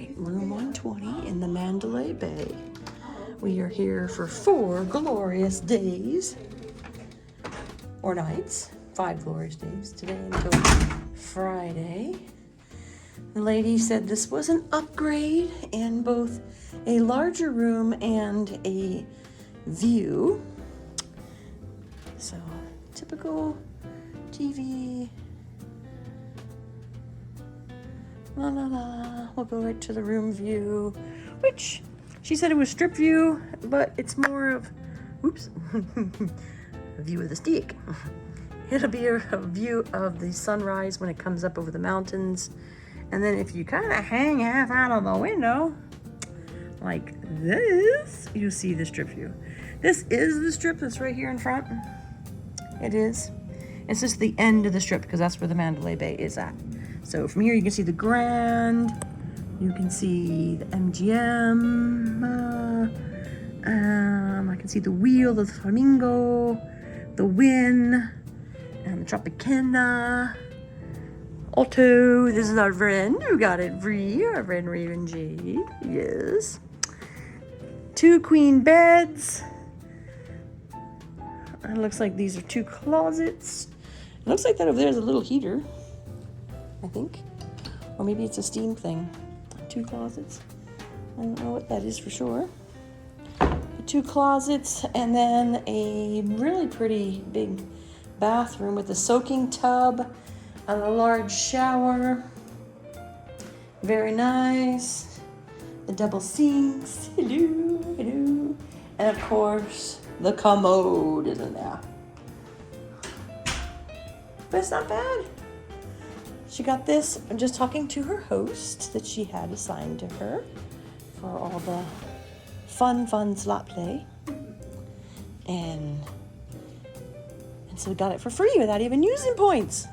right, room 120 in the Mandalay Bay. We are here for 4 glorious days, or nights, 5 glorious days, today until Friday. The lady said this was an upgrade in both a larger room and a view. So, typical TV. La la la. We'll go right to the room view, which she said it was strip view, but it's more of, oops, a view of the stick. It'll be a view of the sunrise when it comes up over the mountains. And then if you kind of hang half out of the window, like this, you see the strip view. This is the strip that's right here in front. It is. It's just the end of the strip because that's where the Mandalay Bay is at. So from here you can see the Grand, you can see the MGM, I can see the wheel, the Flamingo, the Wynn, and the Tropicana. Otto, this is our friend who got it free, our friend Raven Jade, yes. 2 queen beds. It looks like these are 2 closets. It looks like that over there is a little heater, I think. Or maybe it's a steam thing. 2 closets. I don't know what that is for sure. 2 closets and then a really pretty big bathroom with a soaking tub and a large shower. Very nice. The double sinks. Hello, hello. And of course, the commode is in there. But it's not bad. She got this. I'm just talking to her host that she had assigned to her for all the fun slot play. And so we got it for free without even using points.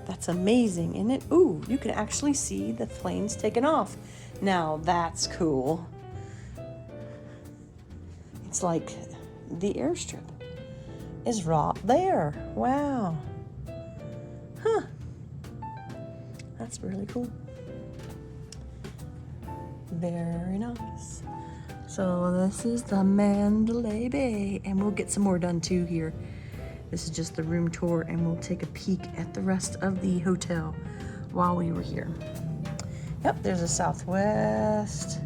That's amazing, isn't it? Ooh, you can actually see the planes taking off. Now that's cool. It's like the airstrip is right there. Wow. Huh. That's really cool. Very nice. So this is the Mandalay Bay, and we'll get some more done too here. This is just the room tour, and we'll take a peek at the rest of the hotel while we were here. Yep, there's a Southwest.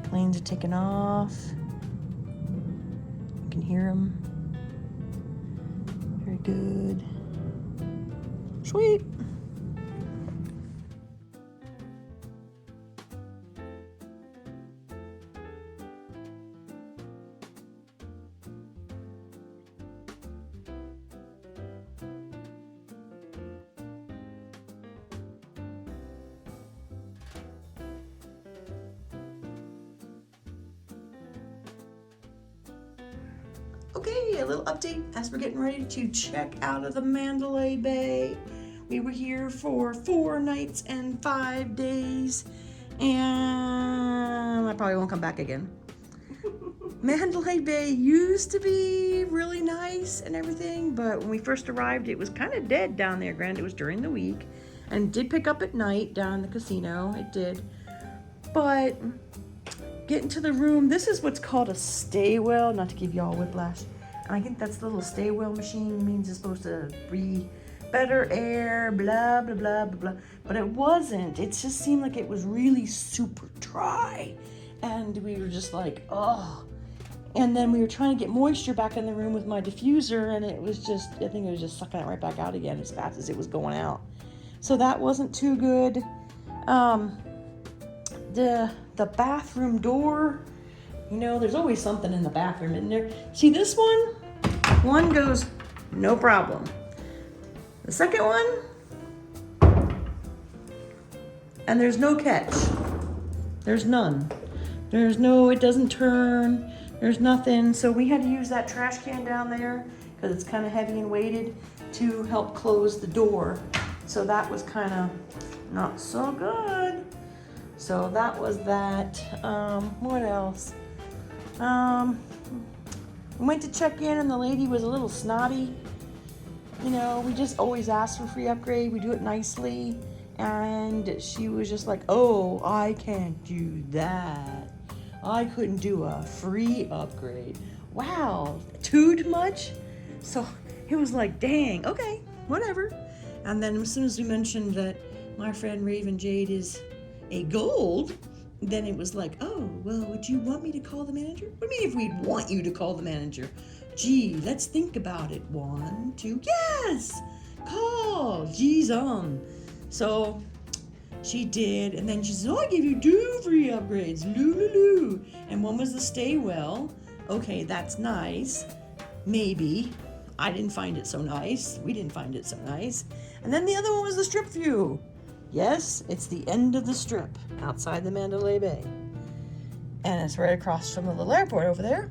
Planes are taking off. You can hear them. Very good. Sweet. Okay, a little update as we're getting ready to check out of the Mandalay Bay. We were here for 4 nights and 5 days, and I probably won't come back again. Mandalay Bay used to be really nice and everything, but when we first arrived, it was kind of dead down there. Granted, it was during the week, and it did pick up at night down in the casino. It did, but getting to the room, this is what's called a stay well, not to give y'all whiplash. And I think that's the little stay well machine, means it's supposed to breathe better air, blah, blah, blah, blah, blah. But it wasn't. It just seemed like it was really super dry. And we were just like, oh. And then we were trying to get moisture back in the room with my diffuser, and it was just, I think it was just sucking it right back out again as fast as it was going out. So that wasn't too good. The bathroom door, you know, there's always something in the bathroom in there. See this one goes, no problem. The second one, and there's no catch. There's none. There's no, it doesn't turn. There's nothing. So we had to use that trash can down there because it's kind of heavy and weighted to help close the door. So that was kind of not so good. So that was that. What else? We went to check in and the lady was a little snotty. You know, we just always ask for free upgrade. We do it nicely. And she was just like, oh, I can't do that. I couldn't do a free upgrade. Wow, too much? So it was like, dang, okay, whatever. And then as soon as we mentioned that my friend Raven Jade is a gold, then it was like, oh, well, would you want me to call the manager? What do you mean if we'd want you to call the manager? Gee, let's think about it. 1, 2, yes! Call! Geez, So she did, and then she said, oh, I give you 2 free upgrades. Loo. And one was the stay well. Okay, that's nice. Maybe. I didn't find it so nice. We didn't find it so nice. And then the other one was the strip view. Yes, it's the end of the strip outside the Mandalay Bay. And it's right across from the little airport over there.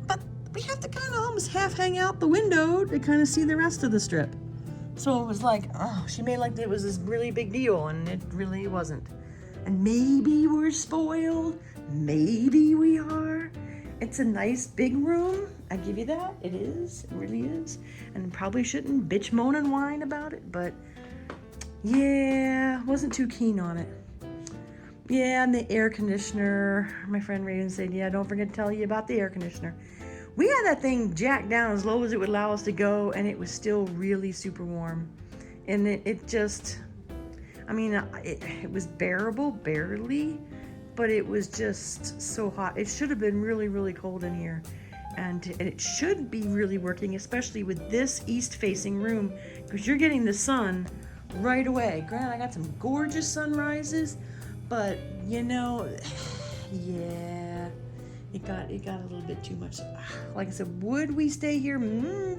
But we have to kind of almost half hang out the window to kind of see the rest of the strip. So it was like, oh, she made like it was this really big deal, and it really wasn't. And maybe we're spoiled. Maybe we are. It's a nice big room. I give you that. It is. It really is. And probably shouldn't bitch, moan, and whine about it, but yeah, wasn't too keen on it. Yeah, and the air conditioner. My friend Raven said, yeah, don't forget to tell you about the air conditioner. We had that thing jacked down as low as it would allow us to go, and it was still really super warm. And it just, I mean, it was bearable, barely, but it was just so hot. It should have been really, really cold in here. And it should be really working, especially with this east-facing room, because you're getting the sun right away. Granted, I got some gorgeous sunrises, but, you know, yeah. It got a little bit too much. Like I said, would we stay here?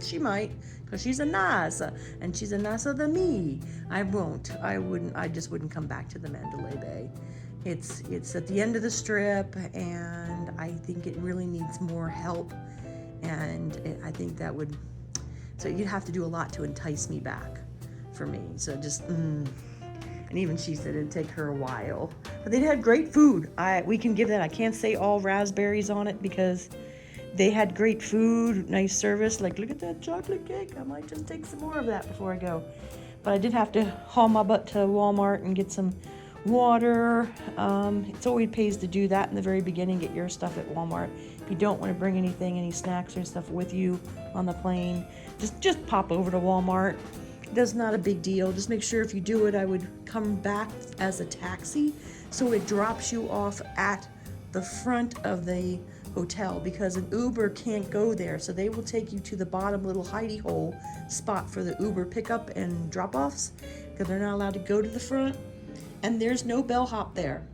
She might, because she's a NASA, and she's a NASA than me. I won't. I wouldn't. I just wouldn't come back to the Mandalay Bay. It's at the end of the strip, and I think it really needs more help. And I think that would. So you'd have to do a lot to entice me back, for me. So just. And even she said it'd take her a while. But they had great food. We can give that. I can't say all raspberries on it because they had great food, nice service. Like, look at that chocolate cake. I might just take some more of that before I go. But I did have to haul my butt to Walmart and get some water. It's always pays to do that in the very beginning. Get your stuff at Walmart. If you don't want to bring anything, any snacks or stuff with you on the plane, just pop over to Walmart. That's not a big deal. Just make sure if you do it, I would come back as a taxi so it drops you off at the front of the hotel, because an Uber can't go there. So they will take you to the bottom little hidey hole spot for the Uber pickup and drop-offs, because they're not allowed to go to the front. And there's no bellhop there.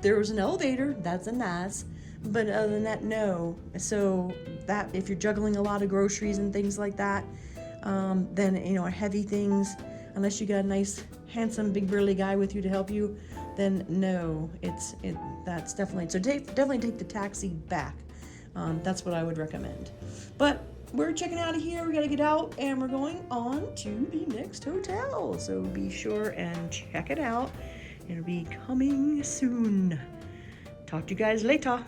There was an elevator, that's a nice, but other than that, no. So that if you're juggling a lot of groceries and things like that, then, you know, heavy things, unless you got a nice, handsome, big burly guy with you to help you, then no, that's definitely, so definitely take the taxi back. That's what I would recommend. But we're checking out of here. We got to get out, and we're going on to the next hotel. So be sure and check it out. It'll be coming soon. Talk to you guys later.